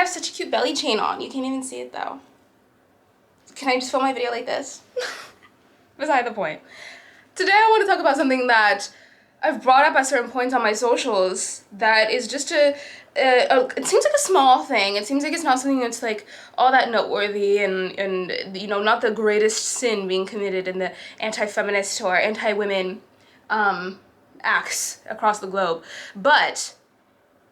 have such a cute belly chain on. You can't even see it though. Can I just film my video like this? Beside the point. Today I want to talk about something that I've brought up at certain points on my socials that is just it seems like a small thing. It seems like it's not something that's like all that noteworthy and you know, not the greatest sin being committed in the anti-feminist or anti-women acts across the globe. But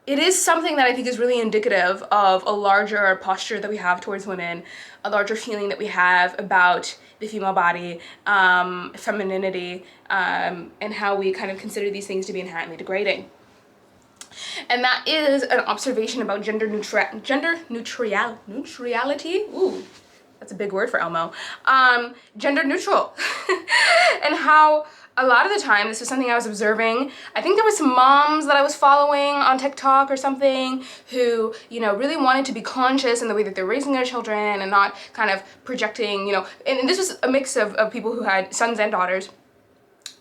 it is something that I think is really indicative of a larger posture that we have towards women, a larger feeling that we have about the female body, femininity, and how we kind of consider these things to be inherently degrading. And that is an observation about gender neutrality. Ooh, that's a big word for Elmo. Gender neutral. And how a lot of the time, this was something I was observing. I think there were some moms that I was following on TikTok or something who, you know, really wanted to be conscious in the way that they're raising their children and not kind of projecting, you know, and this was a mix of people who had sons and daughters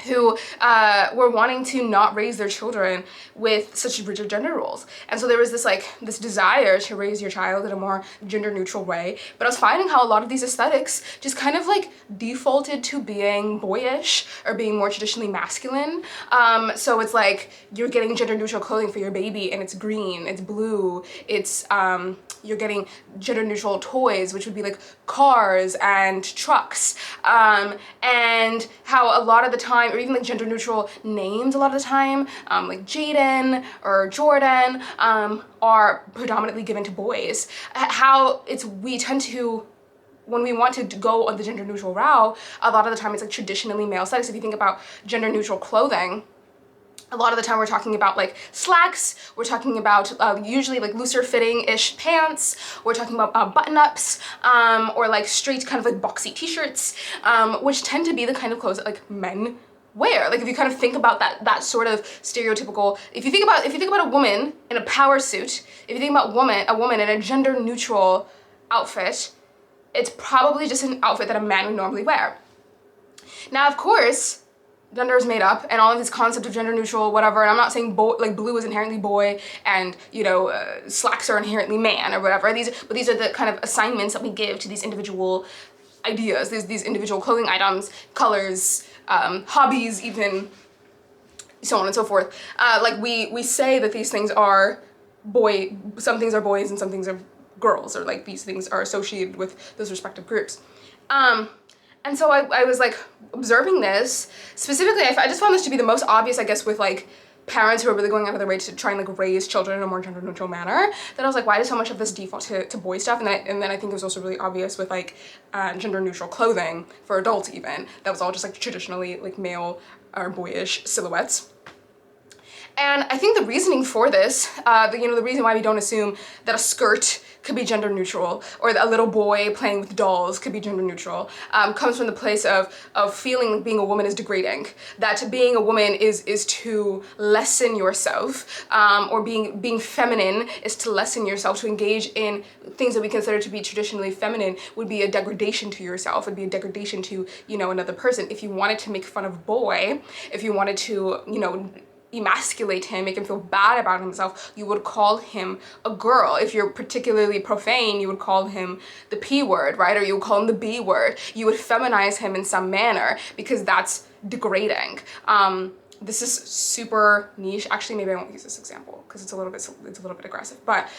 who were wanting to not raise their children with such rigid gender roles. And so there was this desire to raise your child in a more gender neutral way. But I was finding how a lot of these aesthetics just kind of like defaulted to being boyish or being more traditionally masculine. So it's like you're getting gender neutral clothing for your baby and it's green, it's blue, it's you're getting gender neutral toys, which would be like cars and trucks, and how a lot of the time, or even like gender neutral names a lot of the time, like Jaden or Jordan, are predominantly given to boys. How we tend to, when we want to go on the gender neutral route, a lot of the time it's like traditionally male aesthetics. If you think about gender neutral clothing, a lot of the time we're talking about like slacks, we're talking about usually like looser fitting-ish pants, we're talking about button-ups, or like straight kind of like boxy t-shirts, which tend to be the kind of clothes that like men wear. Like if you kind of think about that sort of stereotypical, if you think about a woman in a power suit, if you think about a woman in a gender neutral outfit, it's probably just an outfit that a man would normally wear. Now, of course, gender is made up, and all of this concept of gender neutral, whatever, and I'm not saying like blue is inherently boy and, you know, slacks are inherently man or whatever. But these are the kind of assignments that we give to these individual ideas, these individual clothing items, colors, hobbies, even so on and so forth. Like we say that these things are some things are boys and some things are girls, or like these things are associated with those respective groups. And so I was like observing this specifically. I just found this to be the most obvious, I guess, with like parents who are really going out of their way to try and like raise children in a more gender neutral manner, that I was like, why does so much of this default to boy stuff? And then I think it was also really obvious with like gender neutral clothing for adults even, that was all just like traditionally like male or boyish silhouettes. And I think the reasoning for this, the reason why we don't assume that a skirt could be gender neutral, or that a little boy playing with dolls could be gender neutral, comes from the place of feeling like being a woman is degrading. That being a woman is to lessen yourself, or being feminine is to lessen yourself, to engage in things that we consider to be traditionally feminine would be a degradation to yourself, would be a degradation to, you know, another person. If you wanted to make fun of a boy, if you wanted to, you know, emasculate him, make him feel bad about himself, you would call him a girl. If you're particularly profane, you would call him the P word, right? Or you would call him the B word. You would feminize him in some manner because that's degrading. This is super niche. Actually, maybe I won't use this example because it's a little bit aggressive. But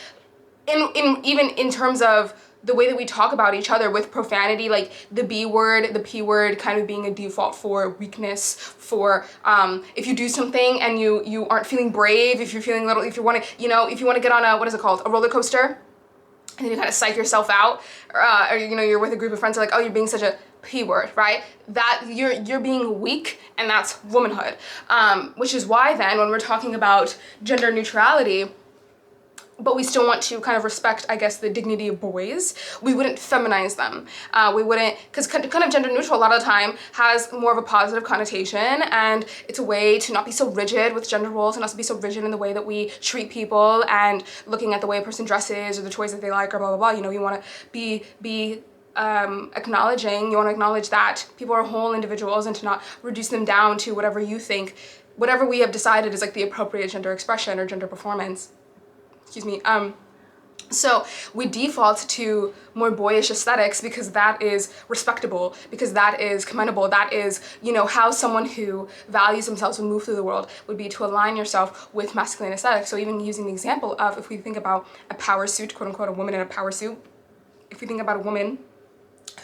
even in terms of the way that we talk about each other with profanity, like the B word, the P word kind of being a default for weakness, for if you do something and you aren't feeling brave, if you're feeling if you want to get on a roller coaster, and then you kind of psych yourself out, or you know, you're with a group of friends, like, oh, you're being such a P word, right? That you're being weak, and that's womanhood. Which is why then when we're talking about gender neutrality, but we still want to kind of respect, I guess, the dignity of boys, we wouldn't feminize them. We wouldn't, because kind of gender neutral a lot of the time has more of a positive connotation, and it's a way to not be so rigid with gender roles and not to be so rigid in the way that we treat people and looking at the way a person dresses or the toys that they like or blah, blah, blah. You know, you want to be acknowledging, you want to acknowledge that people are whole individuals and to not reduce them down to whatever you think, whatever we have decided is like the appropriate gender expression or gender performance. Excuse me. So we default to more boyish aesthetics because that is respectable, because that is commendable, that is, you know, how someone who values themselves would move through the world, would be to align yourself with masculine aesthetics. So even using the example of, if we think about a power suit, quote unquote, a woman in a power suit, if we think about a woman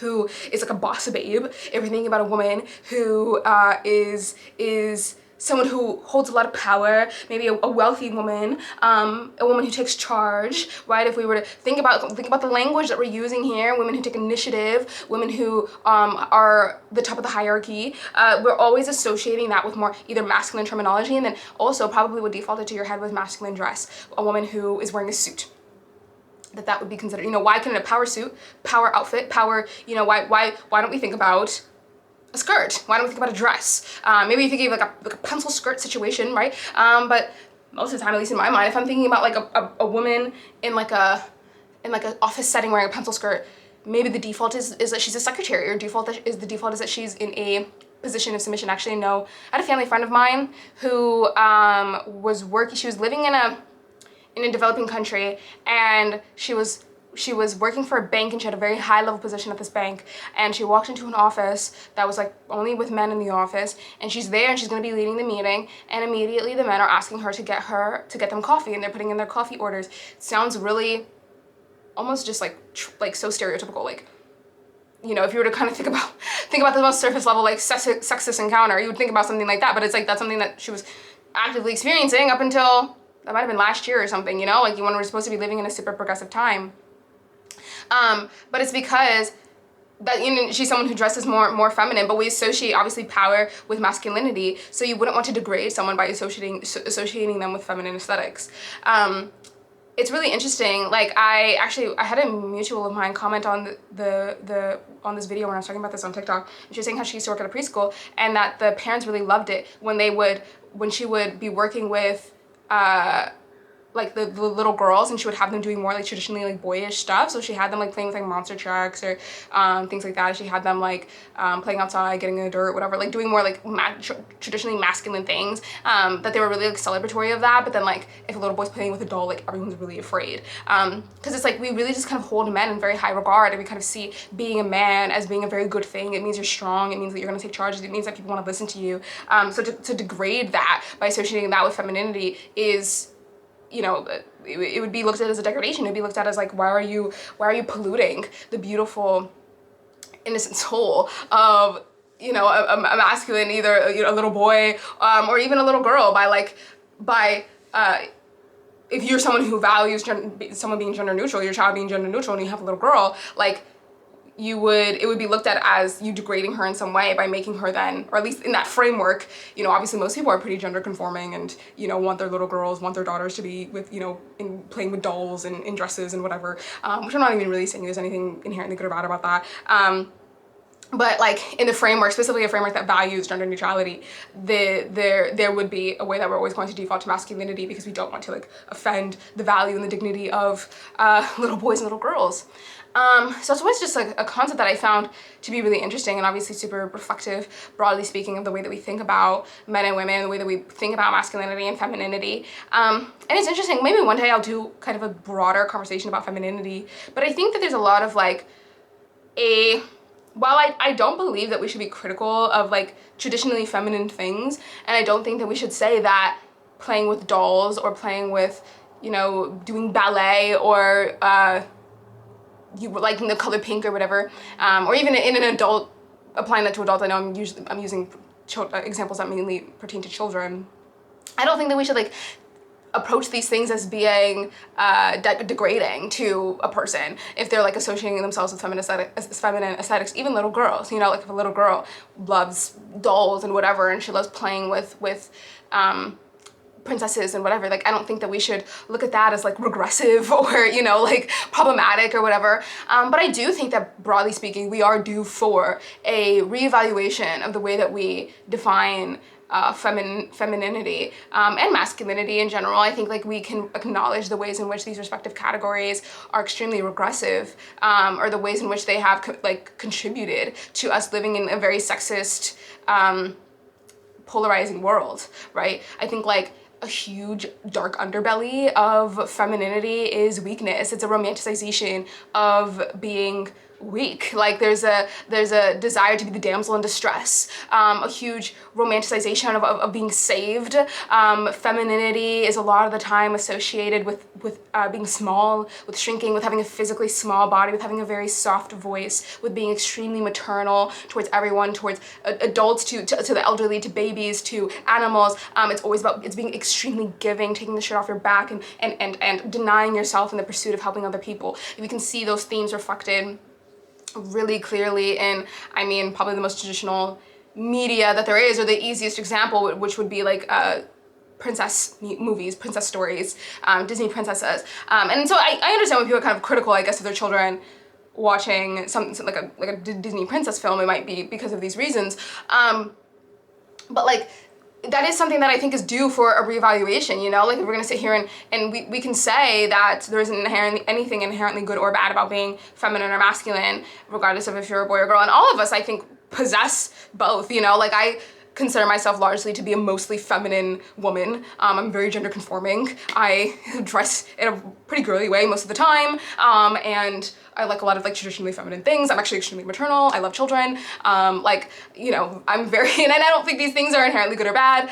who is like a boss babe, if we think about a woman who is someone who holds a lot of power, maybe a wealthy woman, a woman who takes charge, right? If we were to think about the language that we're using here, women who take initiative, women who are the top of the hierarchy, we're always associating that with more either masculine terminology, and then also probably would default it to your head with masculine dress, a woman who is wearing a suit. That would be considered, you know, why can a power suit, power outfit, power, you know, why don't we think about a skirt? Why don't we think about a dress? Maybe you think of like a pencil skirt situation, right? But most of the time, at least in my mind, if I'm thinking about like a woman in like an office setting wearing a pencil skirt, maybe the default is that she's a secretary, or the default is that she's in a position of submission. Actually, no, I had a family friend of mine who she was living in a developing country, and she was working for a bank, and she had a very high level position at this bank, and she walked into an office that was like only with men in the office, and she's there and she's going to be leading the meeting, and immediately the men are asking her to get them coffee, and they're putting in their coffee orders. It sounds really almost just like so stereotypical, like, you know, if you were to kind of think about the most surface level like sexist encounter, you would think about something like that, but it's like that's something that she was actively experiencing up until that might have been last year or something, you know, like when we're supposed to be living in a super progressive time. But it's because that, you know, she's someone who dresses more feminine, but we associate obviously power with masculinity, so you wouldn't want to degrade someone by associating them with feminine aesthetics. It's really interesting. Like I had a mutual of mine comment on on this video when I was talking about this on TikTok. And she was saying how she used to work at a preschool, and that the parents really loved it when she would be working with like the little girls, and she would have them doing more like traditionally like boyish stuff. So she had them like playing with like monster trucks or things like that. She had them like playing outside, getting in the dirt, whatever, like doing more like traditionally masculine things, that they were really like celebratory of that. But then like if a little boy's playing with a doll, like everyone's really afraid, because it's like we really just kind of hold men in very high regard, and we kind of see being a man as being a very good thing. It means you're strong, it means that you're going to take charge, it means that people want to listen to you. So to degrade that by associating that with femininity is, you know, it would be looked at as a degradation. It'd be looked at as like, why are you polluting the beautiful, innocent soul of, you know, a masculine, either, you know, a little boy, or even a little girl by if you're someone who values someone being gender neutral, your child being gender neutral, and you have a little girl, like, it would be looked at as you degrading her in some way by making her then, or at least in that framework, you know, obviously most people are pretty gender conforming and, you know, want their little girls, want their daughters to be with, you know, playing with dolls and in dresses and whatever, which I'm not even really saying there's anything inherently good or bad about that. But like in the framework, specifically a framework that values gender neutrality, there would be a way that we're always going to default to masculinity because we don't want to like offend the value and the dignity of little boys and little girls. So it's always just like a concept that I found to be really interesting and obviously super reflective, broadly speaking, of the way that we think about men and women, the way that we think about masculinity and femininity. And it's interesting, maybe one day I'll do kind of a broader conversation about femininity, but I think that there's a lot of like while I don't believe that we should be critical of like traditionally feminine things, and I don't think that we should say that playing with dolls or playing with, you know, doing ballet or you liking the color pink or whatever, or even in an adult, applying that to adults, I know I'm using examples that mainly pertain to children. I don't think that we should like approach these things as being degrading to a person if they're like associating themselves with feminine aesthetics, even little girls, you know, like if a little girl loves dolls and whatever and she loves playing with princesses and whatever, like I don't think that we should look at that as like regressive or, you know, like problematic or whatever, but I do think that broadly speaking we are due for a reevaluation of the way that we define femininity and masculinity in general. I think like we can acknowledge the ways in which these respective categories are extremely regressive, or the ways in which they have contributed to us living in a very sexist, polarizing world, right? I think like a huge dark underbelly of femininity is weakness. It's a romanticization of being weak. Like there's a desire to be the damsel in distress, a huge romanticization of being saved. Femininity is a lot of the time associated with being small, with shrinking, with having a physically small body, with having a very soft voice, with being extremely maternal towards everyone, towards adults, to the elderly, to babies, to animals. It's always about, it's being extremely giving, taking the shit off your back, and denying yourself in the pursuit of helping other people. We can see those themes reflected really clearly in, I mean, probably the most traditional media that there is, or the easiest example, which would be like princess movies, princess stories, Disney princesses. And so I understand when people are kind of critical, I guess, of their children watching something like a Disney princess film. It might be because of these reasons. But like, that is something that I think is due for a reevaluation, you know? Like, if we're gonna sit here and we can say that there isn't anything inherently good or bad about being feminine or masculine, regardless of if you're a boy or girl. And all of us, I think, possess both, you know? Like, I consider myself largely to be a mostly feminine woman. I'm very gender conforming. I dress in a pretty girly way most of the time, and I like a lot of like traditionally feminine things. I'm actually extremely maternal. I love children. Like, you know, I'm very, and I don't think these things are inherently good or bad,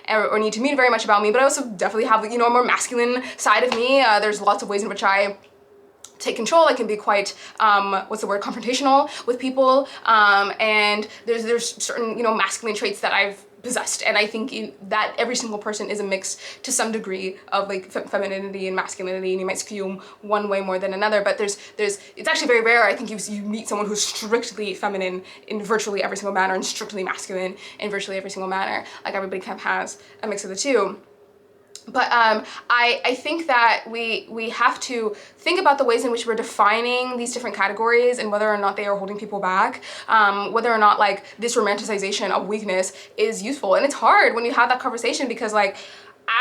or need to mean very much about me, but I also definitely have, you know, a more masculine side of me. There's lots of ways in which I take control. I can be quite, what's the word, confrontational with people, and there's certain, you know, masculine traits that I've possessed, and I think that every single person is a mix to some degree of like femininity and masculinity, and you might skew one way more than another, but there's it's actually very rare, I think, you meet someone who's strictly feminine in virtually every single manner and strictly masculine in virtually every single manner. Like, everybody kind of has a mix of the two. But I think that we have to think about the ways in which we're defining these different categories and whether or not they are holding people back, whether or not like this romanticization of weakness is useful. And it's hard when you have that conversation, because like,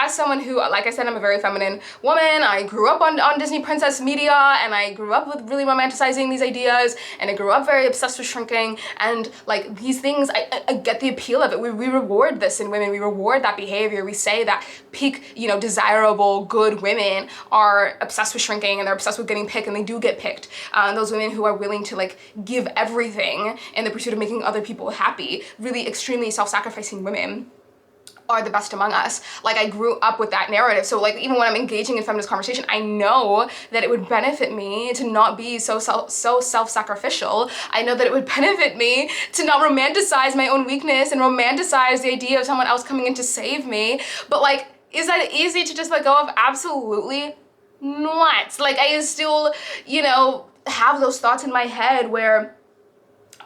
as someone who, like I said, I'm a very feminine woman. I grew up on Disney princess media, and I grew up with really romanticizing these ideas, and I grew up very obsessed with shrinking, and like these things, I get the appeal of it. We reward this in women. We reward that behavior. We say that peak, you know, desirable, good women are obsessed with shrinking, and they're obsessed with getting picked, and they do get picked. Those women who are willing to like give everything in the pursuit of making other people happy, really extremely self-sacrificing women, are the best among us. Like, I grew up with that narrative. So like, even when I'm engaging in feminist conversation, I know that it would benefit me to not be so self-sacrificial. I know that it would benefit me to not romanticize my own weakness and romanticize the idea of someone else coming in to save me. But like, is that easy to just let go of? Absolutely not. Like, I still, you know, have those thoughts in my head where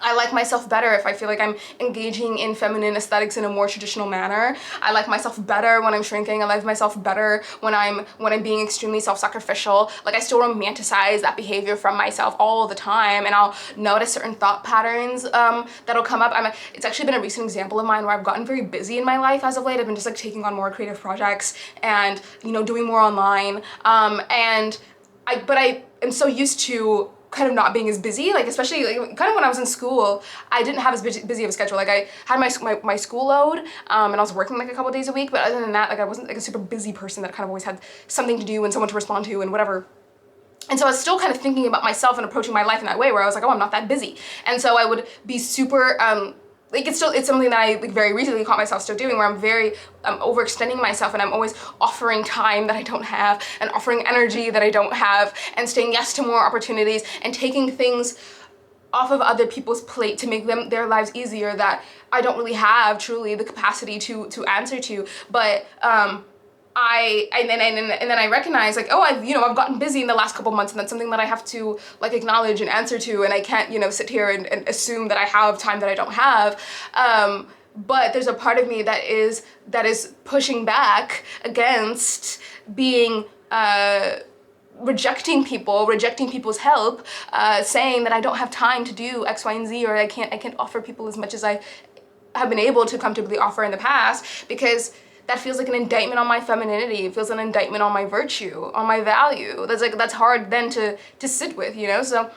I like myself better if I feel like I'm engaging in feminine aesthetics in a more traditional manner. I like myself better when I'm shrinking. I like myself better when I'm being extremely self-sacrificial. Like, I still romanticize that behavior from myself all the time, and I'll notice certain thought patterns that'll come up. It's actually been a recent example of mine where I've gotten very busy in my life as of late. I've been just like taking on more creative projects and, you know, doing more online. But I am so used to kind of not being as busy, like, especially like, kind of when I was in school, I didn't have as busy of a schedule. Like, I had my school load, and I was working like a couple days a week, but other than that, like, I wasn't like a super busy person that kind of always had something to do and someone to respond to and whatever. And so I was still kind of thinking about myself and approaching my life in that way, where I was like, oh, I'm not that busy. And so I would be super, like, it's something that I like very recently caught myself still doing, where I'm overextending myself, and I'm always offering time that I don't have, and offering energy that I don't have, and saying yes to more opportunities, and taking things off of other people's plate to make their lives easier that I don't really have truly the capacity to answer to. But and then I recognize, like, oh, I've gotten busy in the last couple months, and that's something that I have to like acknowledge and answer to, and I can't, you know, sit here and assume that I have time that I don't have. But there's a part of me that is pushing back against being rejecting people's help, saying that I don't have time to do X, Y, and Z, or I can't offer people as much as I have been able to comfortably offer in the past, because that feels like an indictment on my femininity. It feels an indictment on my virtue, on my value. That's hard then to sit with, you know? So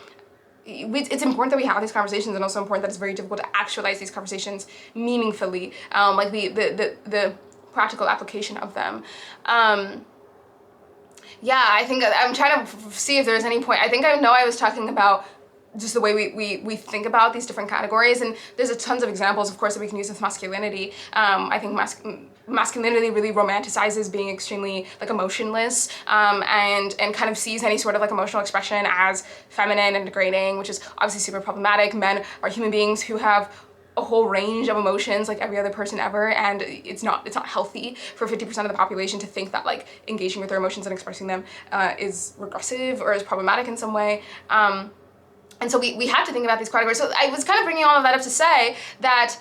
it's important that we have these conversations, and also important that it's very difficult to actualize these conversations meaningfully. Like the practical application of them. Yeah, I think I'm trying to see if there's any point. I think I know I was talking about just the way we think about these different categories, and there's a tons of examples, of course, that we can use with masculinity. I think masculinity really romanticizes being extremely like emotionless, and kind of sees any sort of like emotional expression as feminine and degrading, which is obviously super problematic. Men are human beings who have a whole range of emotions like every other person ever, and it's not healthy for 50% of the population to think that like engaging with their emotions and expressing them is regressive or is problematic in some way. And so we have to think about these categories. So I was kind of bringing all of that up to say that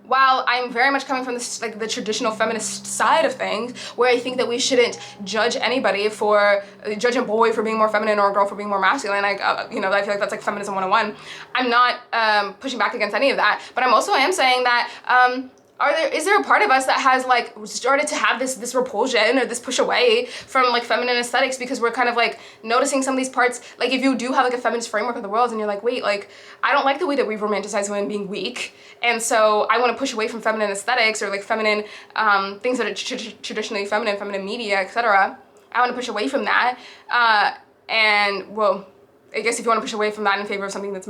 while I'm very much coming from this, like the traditional feminist side of things, where I think that we shouldn't judge anybody for, judge a boy for being more feminine or a girl for being more masculine, like, you know, I feel like that's like feminism 101. I'm not pushing back against any of that, but I am saying that is there a part of us that has like started to have this repulsion or this push away from like feminine aesthetics because we're kind of like noticing some of these parts, like if you do have like a feminist framework of the world and you're like, wait, like I don't like the way that we romanticize women being weak, and so I want to push away from feminine aesthetics or like feminine things that are traditionally feminine media, etc. I want to push away from that, and well, I guess if you want to push away from that in favor of something that's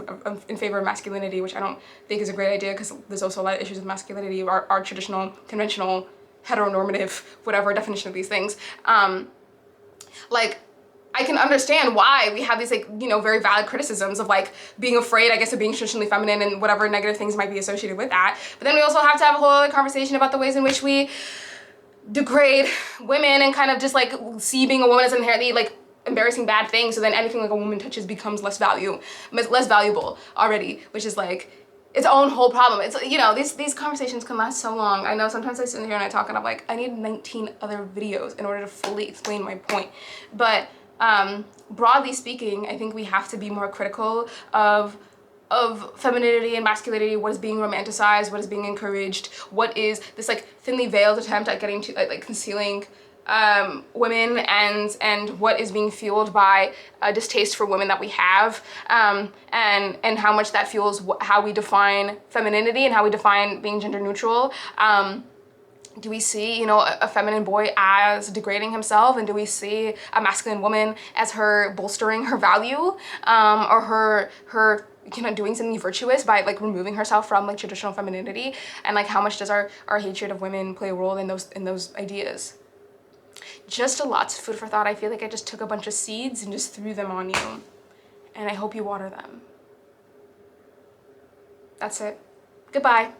in favor of masculinity, which I don't think is a great idea because there's also a lot of issues with masculinity, our traditional, conventional, heteronormative, whatever definition of these things. Like, I can understand why we have these like, you know, very valid criticisms of like being afraid, I guess, of being traditionally feminine and whatever negative things might be associated with that. But then we also have to have a whole other conversation about the ways in which we degrade women and kind of just like see being a woman as inherently like embarrassing bad thing, so then anything like a woman touches becomes less valuable already, which is like its own whole problem. It's, you know, these conversations can last so long. I know sometimes I sit here and I talk and I'm like, I need 19 other videos in order to fully explain my point. But broadly speaking, I think we have to be more critical of femininity and masculinity, what is being romanticized, what is being encouraged, what is this like thinly veiled attempt at getting to like concealing women, and what is being fueled by a distaste for women that we have, and how much that fuels how we define femininity and how we define being gender neutral. Do we see, you know, a feminine boy as degrading himself, and do we see a masculine woman as her bolstering her value, or her you know, doing something virtuous by like removing herself from like traditional femininity? And like how much does our hatred of women play a role in those ideas? Just lots of food for thought. I feel like I just took a bunch of seeds and just threw them on you, and I hope you water them. That's it. Goodbye.